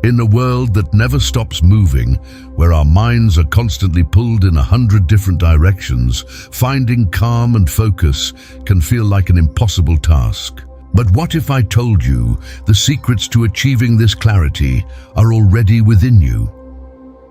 In a world that never stops moving, where our minds are constantly pulled in 100 different directions, finding calm and focus can feel like an impossible task. But what if I told you the secrets to achieving this clarity are already within you?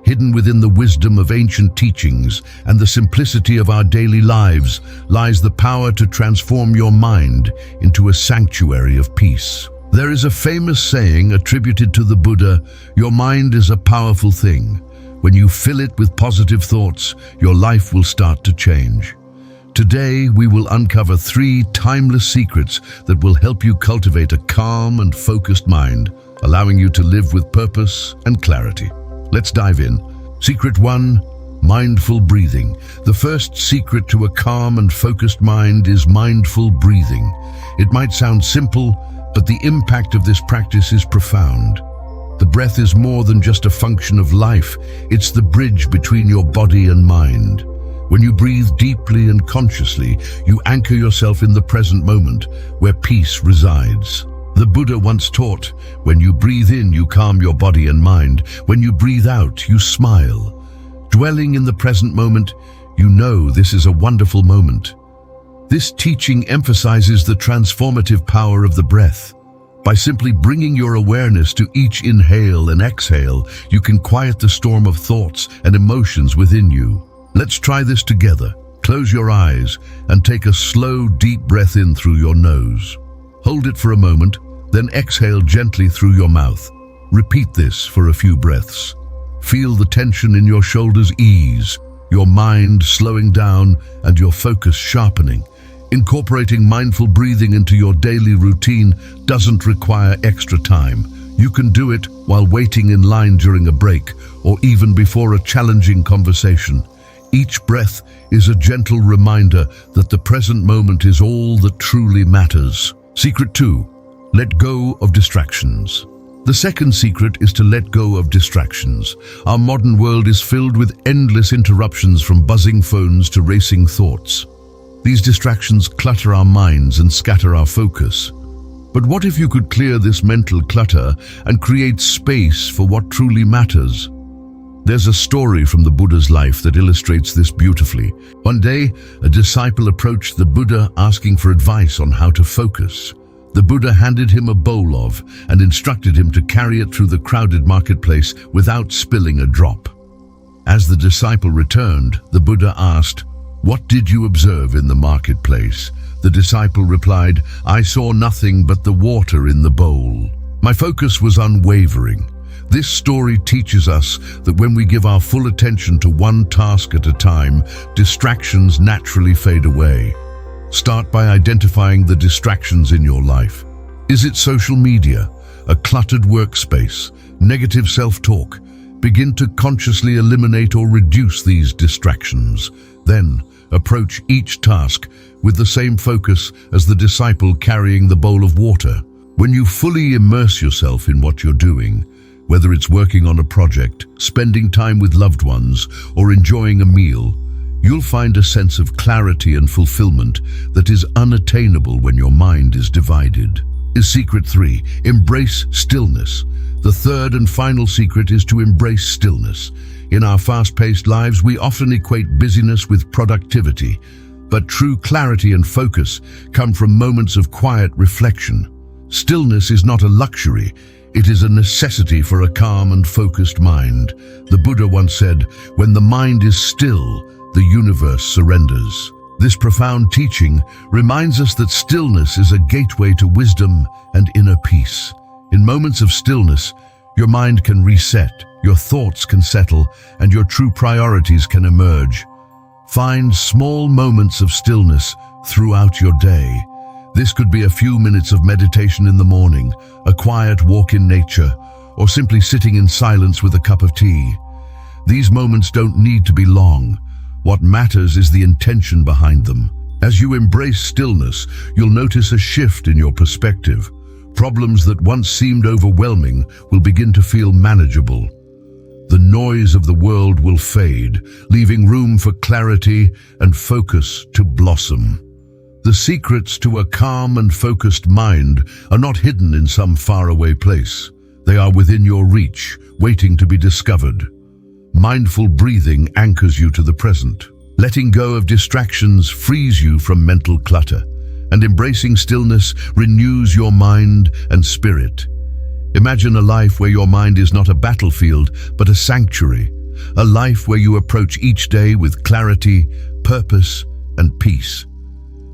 Hidden within the wisdom of ancient teachings and the simplicity of our daily lives lies the power to transform your mind into a sanctuary of peace. There is a famous saying attributed to the Buddha, "Your mind is a powerful thing. When you fill it with positive thoughts, your life will start to change." Today, we will uncover 3 timeless secrets that will help you cultivate a calm and focused mind, allowing you to live with purpose and clarity. Let's dive in. Secret 1, mindful breathing. The first secret to a calm and focused mind is mindful breathing. It might sound simple, but the impact of this practice is profound. The breath is more than just a function of life. It's the bridge between your body and mind. When you breathe deeply and consciously, you anchor yourself in the present moment, where peace resides. The Buddha once taught, when you breathe in, you calm your body and mind. When you breathe out, you smile. Dwelling in the present moment, you know this is a wonderful moment. This teaching emphasizes the transformative power of the breath. By simply bringing your awareness to each inhale and exhale, you can quiet the storm of thoughts and emotions within you. Let's try this together. Close your eyes and take a slow, deep breath in through your nose. Hold it for a moment, then exhale gently through your mouth. Repeat this for a few breaths. Feel the tension in your shoulders ease, your mind slowing down and your focus sharpening. Incorporating mindful breathing into your daily routine doesn't require extra time. You can do it while waiting in line during a break or even before a challenging conversation. Each breath is a gentle reminder that the present moment is all that truly matters. Secret 2, let go of distractions. The second secret is to let go of distractions. Our modern world is filled with endless interruptions, from buzzing phones to racing thoughts. These distractions clutter our minds and scatter our focus. But what if you could clear this mental clutter and create space for what truly matters? There's a story from the Buddha's life that illustrates this beautifully. One day, a disciple approached the Buddha asking for advice on how to focus. The Buddha handed him a bowl of and instructed him to carry it through the crowded marketplace without spilling a drop. As the disciple returned, the Buddha asked, "What did you observe in the marketplace?" The disciple replied, "I saw nothing but the water in the bowl. My focus was unwavering." This story teaches us that when we give our full attention to one task at a time, distractions naturally fade away. Start by identifying the distractions in your life. Is it social media, a cluttered workspace, negative self-talk? Begin to consciously eliminate or reduce these distractions. Then, approach each task with the same focus as the disciple carrying the bowl of water. When you fully immerse yourself in what you're doing, whether it's working on a project, spending time with loved ones, or enjoying a meal, you'll find a sense of clarity and fulfillment that is unattainable when your mind is divided. Secret 3, embrace stillness. The third and final secret is to embrace stillness. In our fast-paced lives, we often equate busyness with productivity, but true clarity and focus come from moments of quiet reflection. Stillness is not a luxury, it is a necessity for a calm and focused mind. The Buddha once said, "When the mind is still, the universe surrenders." This profound teaching reminds us that stillness is a gateway to wisdom and inner peace. In moments of stillness, your mind can reset, your thoughts can settle, and your true priorities can emerge. Find small moments of stillness throughout your day. This could be a few minutes of meditation in the morning, a quiet walk in nature, or simply sitting in silence with a cup of tea. These moments don't need to be long. What matters is the intention behind them. As you embrace stillness, you'll notice a shift in your perspective. Problems that once seemed overwhelming will begin to feel manageable. The noise of the world will fade, leaving room for clarity and focus to blossom. The secrets to a calm and focused mind are not hidden in some faraway place. They are within your reach, waiting to be discovered. Mindful breathing anchors you to the present. Letting go of distractions frees you from mental clutter, and embracing stillness renews your mind and spirit. Imagine a life where your mind is not a battlefield, but a sanctuary, a life where you approach each day with clarity, purpose, and peace.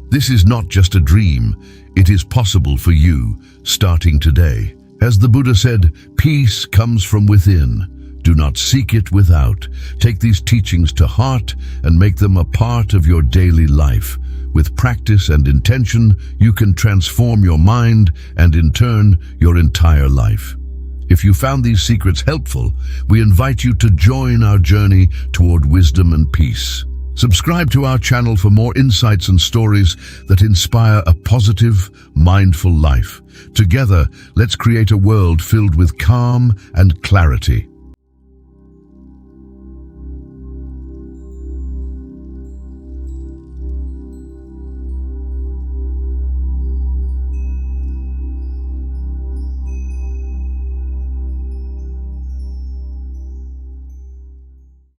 This is not just a dream, it is possible for you, starting today. As the Buddha said, peace comes from within. Do not seek it without. Take these teachings to heart and make them a part of your daily life. With practice and intention, you can transform your mind and, in turn, your entire life. If you found these secrets helpful, we invite you to join our journey toward wisdom and peace. Subscribe to our channel for more insights and stories that inspire a positive, mindful life. Together, let's create a world filled with calm and clarity.